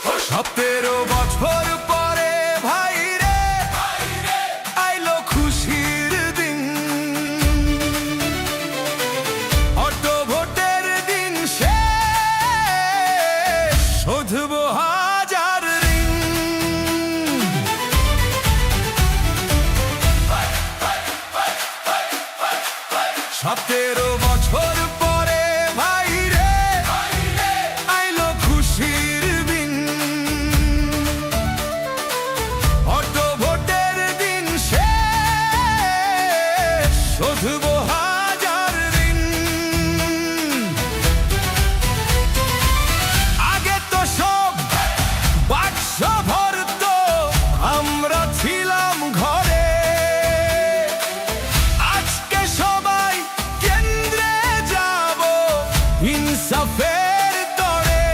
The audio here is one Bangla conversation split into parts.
17 বছর পরে ভাই রে আইলো খুশির দিন। অটো ভোটের দিন শেষ, শোধবো হাজার ঋণ। 17 বছর পরে ভাই রে আইলো খুশির দিন। অটো ভোটের দিন শেষ, শোধবো হাজার ঋণ। আগে তো সব বাক্স ভরত, আমরা ছিলাম ঘরে। আজকে সবাই কেন্দ্রে যাব ইনসাফের তরে।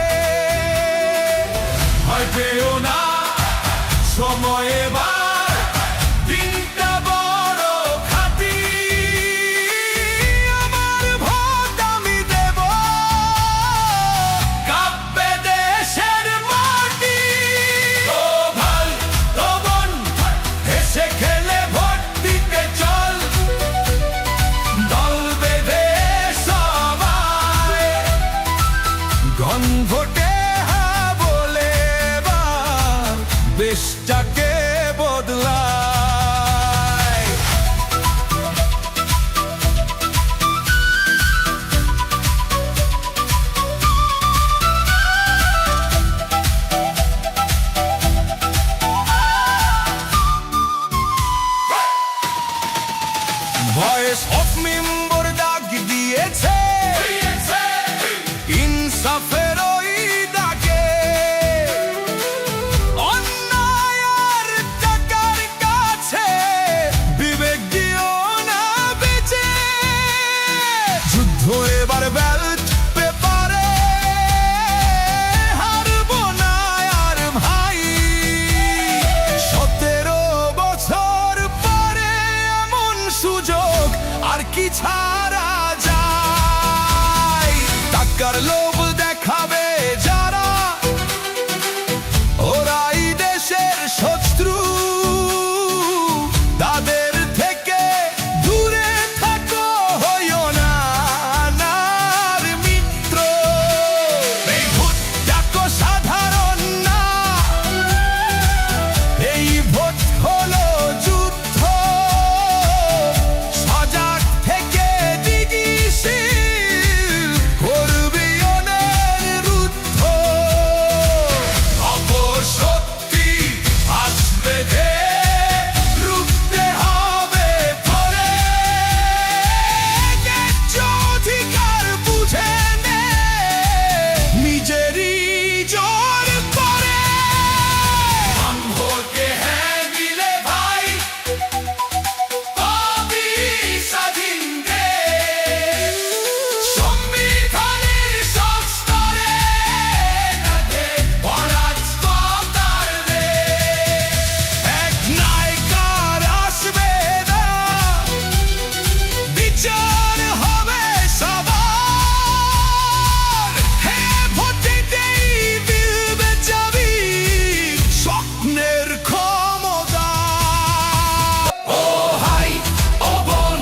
ভয় পেও না, সময় এবার দিনটা বড় খাঁটি। আমার ভোট আমি দেব, কাঁপবে দেশের মাটি। তো ভাই তো বোন, হেসে খেলে ভোট দিতে চল। দল বেঁধে সবাই গণভোটে হ্যাঁ বলে এবার দেশটাকে বদলায়। ভয়েস অফ মেম্বার ডাক দিয়েছে ইনসাফের ওই ডাকে। অন্যায় আর টাকার কাছে বিবেক দিও না বেঁচে। যুদ্ধ এবার ব্যালট পেপারে, হারবো না আর ভাই। 17 বছর পরে এমন সুযোগ আর কি ছাড়া যায়। টাকার লোভ দেখাবে যারা, ওরাই দেশের শত্রু। তাদের থেকে দূরে থাকো, হইও না আর মিত্র। এই ভোট দেখো সাধারণ না, এই ভোট হলো যুদ্ধ। সজাগ থেকে দিগিশীল করবি অনের রুদ্ধ। অপশক্তি আসবে ধে, রুখতে হবে পরে। ন্যায্য অধিকার বুঝে নে, নিজেরই জোর করে। ভোটকে হ্যাঁ দিলে ভাই, পাবি স্বাধীন দেশ। সংবিধানের সব স্তরে নাথে অরাজকতার দেশ। এক নায়িকার আসবে না, বিচার হবে সবার। হ্যাঁ ভোট দিতেই মিলবে চাবি স্বপ্নের ক্ষমতা। ও ভাই ও বোন,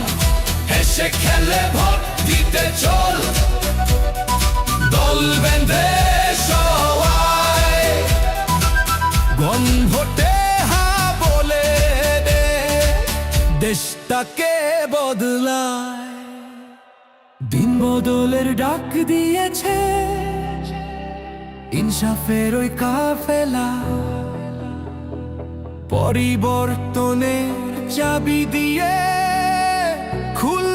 হেসে খেলে ভোট দিতে চল। দল বেঁধে সবাই গণভোটে হ্যাঁ বলে দে, দেশটাকে বদলায়। দিন বদলের ডাক দিয়েছে ইনসাফের ওই কাফেলা। পরিবর্তনের চাবি দিয়ে খুল